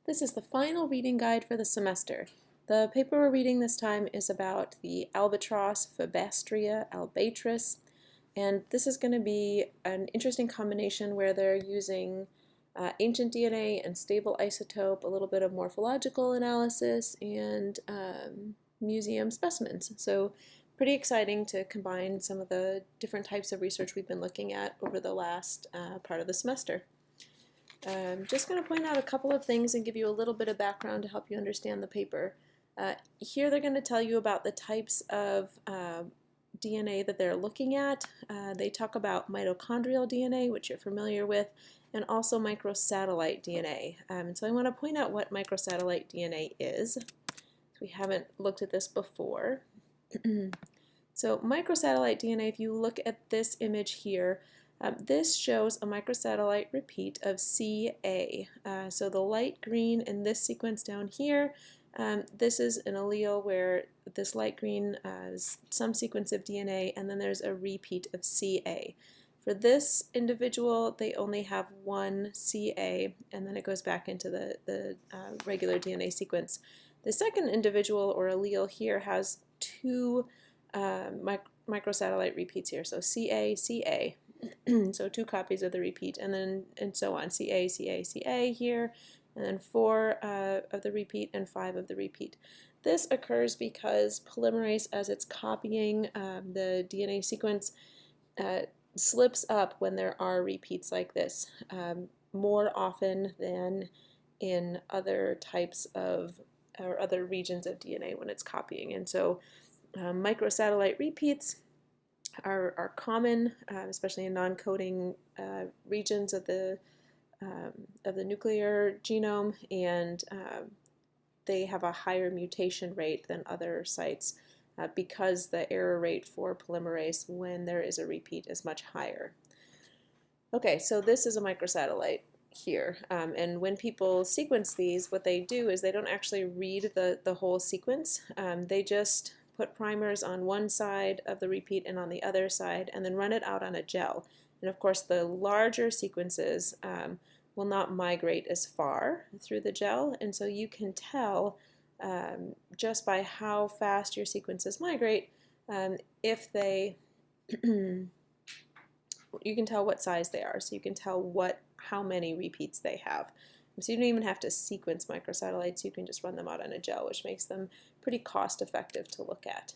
This is the final reading guide for the semester. The paper we're reading this time is about the Albatross, Albatross, and this is going to be an interesting combination where they're using ancient DNA and stable isotope, a little bit of morphological analysis, and museum specimens. So pretty exciting to combine some of the different types of research we've been looking at over the last part of the semester. I'm just going to point out a couple of things and give you a little bit of background to help you understand the paper. Here they're going to tell you about the types of DNA that they're looking at. They talk about mitochondrial DNA, which you're familiar with, and also microsatellite DNA. So I want to point out what microsatellite DNA is. We haven't looked at this before. So microsatellite DNA, if you look at this image here, this shows a microsatellite repeat of CA. So the light green in this sequence down here, this is an allele where this light green is some sequence of DNA, and then there's a repeat of CA. For this individual, they only have one CA, and then it goes back into the regular DNA sequence. The second individual or allele here has two microsatellite repeats here, so CA, CA. So two copies of the repeat, and so on, CA, CA, CA here, and then 4 of the repeat and 5 of the repeat. This occurs because polymerase, as it's copying the DNA sequence, slips up when there are repeats like this, more often than in other types of, or other regions of DNA when it's copying. And so microsatellite repeats are common, especially in non-coding regions of the nuclear genome, and they have a higher mutation rate than other sites because the error rate for polymerase when there is a repeat is much higher. Okay, so this is a microsatellite here, and when people sequence these, what they do is they don't actually read the whole sequence. They just put primers on one side of the repeat and on the other side, and then run it out on a gel. And of course, the larger sequences will not migrate as far through the gel, and so you can tell just by how fast your sequences migrate if they you can tell what size they are, so you can tell how many repeats they have. So you don't even have to sequence microsatellites, you can just run them out on a gel, which makes them pretty cost effective to look at.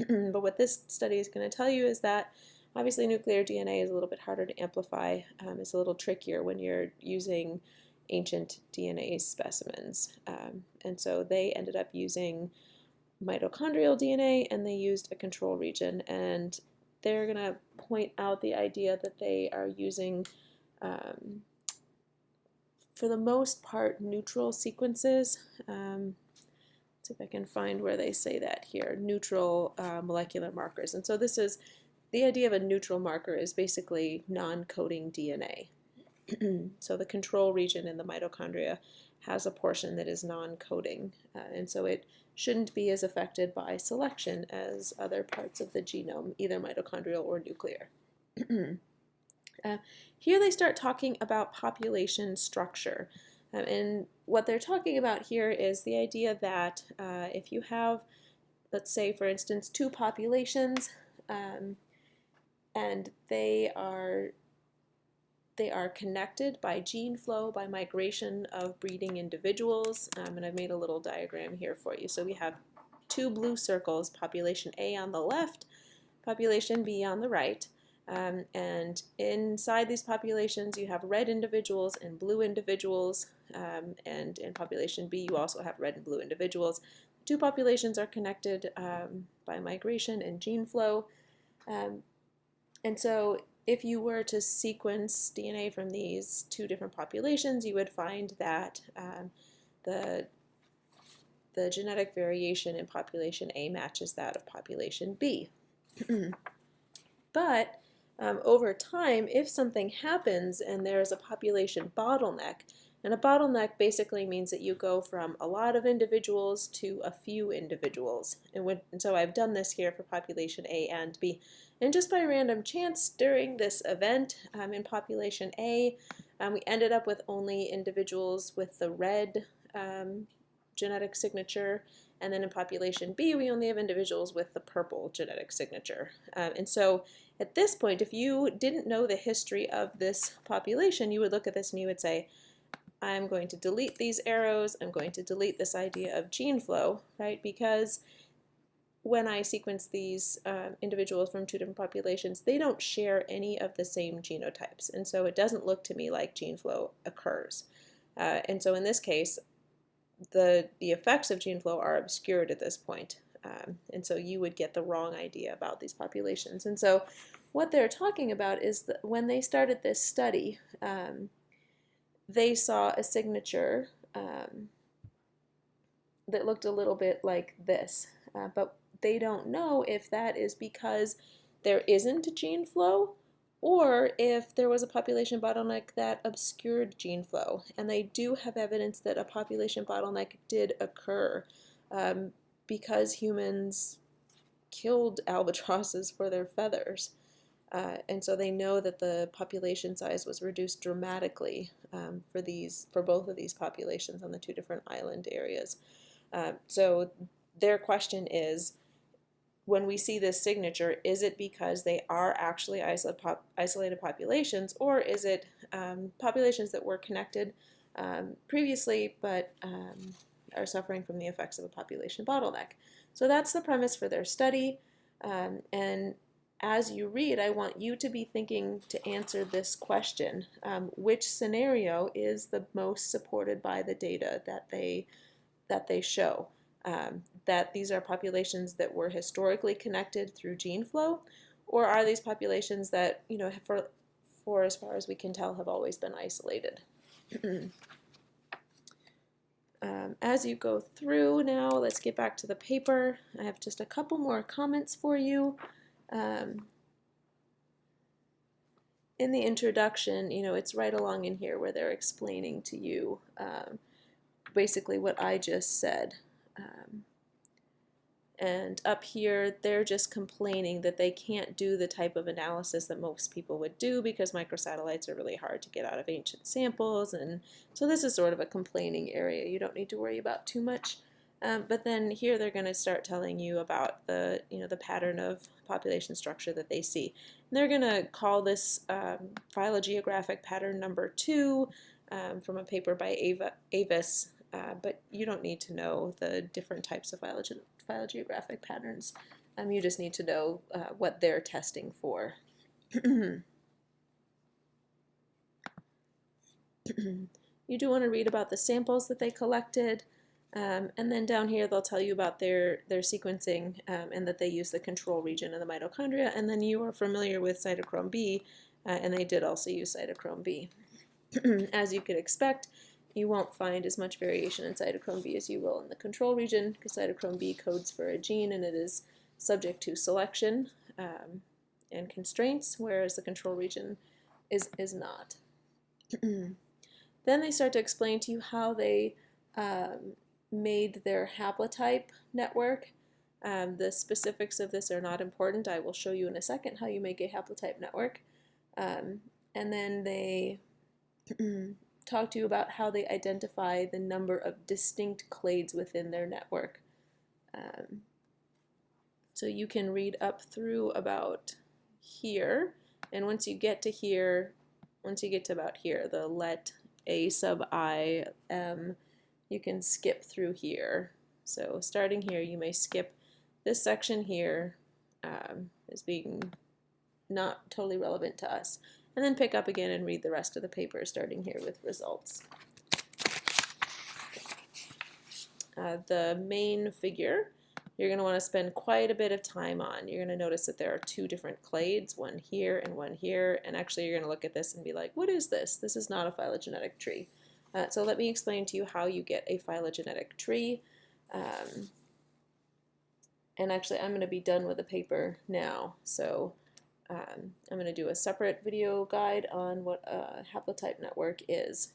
But what this study is going to tell you is that obviously nuclear DNA is a little bit harder to amplify. It's a little trickier when you're using ancient DNA specimens. And so they ended up using mitochondrial DNA, and they used a control region. And they're going to point out the idea that they are using for the most part, neutral sequences. Let's see if I can find where they say that here, neutral molecular markers. And so this is, the idea of a neutral marker is basically non-coding DNA. So the control region in the mitochondria has a portion that is non-coding, and so it shouldn't be as affected by selection as other parts of the genome, either mitochondrial or nuclear. Here they start talking about population structure. And what they're talking about here is the idea that if you have, let's say, for instance, two populations, and they are connected by gene flow, by migration of breeding individuals, and I've made a little diagram here for you. So we have two blue circles, population A on the left, population B on the right. And inside these populations you have red individuals and blue individuals, and in population B you also have red and blue individuals. Two populations are connected by migration and gene flow, and so if you were to sequence DNA from these two different populations, you would find that the genetic variation in population A matches that of population B. But over time, if something happens and there's a population bottleneck, and a bottleneck basically means that you go from a lot of individuals to a few individuals. And so I've done this here for population A and B. And just by random chance, during this event in population A, We ended up with only individuals with the red genetic signature, and then in population B, we only have individuals with the purple genetic signature. And so at this point, if you didn't know the history of this population, you would look at this and you would say, I'm going to delete these arrows, I'm going to delete this idea of gene flow, right? Because when I sequence these individuals from two different populations, they don't share any of the same genotypes. And so it doesn't look to me like gene flow occurs. And so in this case, the effects of gene flow are obscured at this point. And so you would get the wrong idea about these populations. And so what they're talking about is that when they started this study, they saw a signature that looked a little bit like this, but they don't know if that is because there isn't a gene flow or if there was a population bottleneck that obscured gene flow. And they do have evidence that a population bottleneck did occur because humans killed albatrosses for their feathers. And so they know that the population size was reduced dramatically for both of these populations on the two different island areas. So their question is, when we see this signature, is it because they are actually isolated populations, or is it populations that were connected previously but are suffering from the effects of a population bottleneck? So that's the premise for their study. And as you read, I want you to be thinking to answer this question. Which scenario is the most supported by the data that they show? That these are populations that were historically connected through gene flow, or are these populations that, for as far as we can tell, have always been isolated? As you go through now, let's get back to the paper. I have just a couple more comments for you. In the introduction, it's right along in here where they're explaining to you basically what I just said. And up here, they're just complaining that they can't do the type of analysis that most people would do because microsatellites are really hard to get out of ancient samples. And so this is sort of a complaining area. You don't need to worry about too much. But then here they're going to start telling you about the pattern of population structure that they see. And they're going to call this phylogeographic pattern number 2 from a paper by Avis. But you don't need to know the different types of phylogeographic patterns. You just need to know what they're testing for. You do want to read about the samples that they collected, and then down here they'll tell you about their sequencing and that they use the control region of the mitochondria, and then you are familiar with cytochrome B, and they did also use cytochrome B. As you could expect, you won't find as much variation in cytochrome B as you will in the control region, because cytochrome B codes for a gene and it is subject to selection and constraints, whereas the control region is not. Then they start to explain to you how they made their haplotype network. The specifics of this are not important. I will show you in a second how you make a haplotype network. And then they talk to you about how they identify the number of distinct clades within their network. So you can read up through about here, and once you get to about here, the let A sub I M, you can skip through here. So starting here, you may skip this section here as being not totally relevant to us, and then pick up again and read the rest of the paper, starting here with results. The main figure, you're going to want to spend quite a bit of time on. You're going to notice that there are 2 different clades, one here and one here, and actually you're going to look at this and be like, what is this? This is not a phylogenetic tree. So let me explain to you how you get a phylogenetic tree. And actually I'm going to be done with the paper now, so I'm going to do a separate video guide on what a haplotype network is.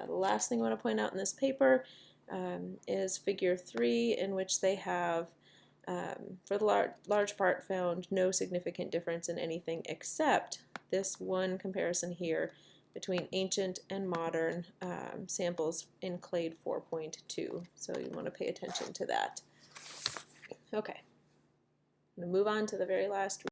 The last thing I want to point out in this paper is figure 3, in which they have, for the large part, found no significant difference in anything except this one comparison here between ancient and modern samples in clade 4.2. So you want to pay attention to that. Okay, I'm going to move on to the very last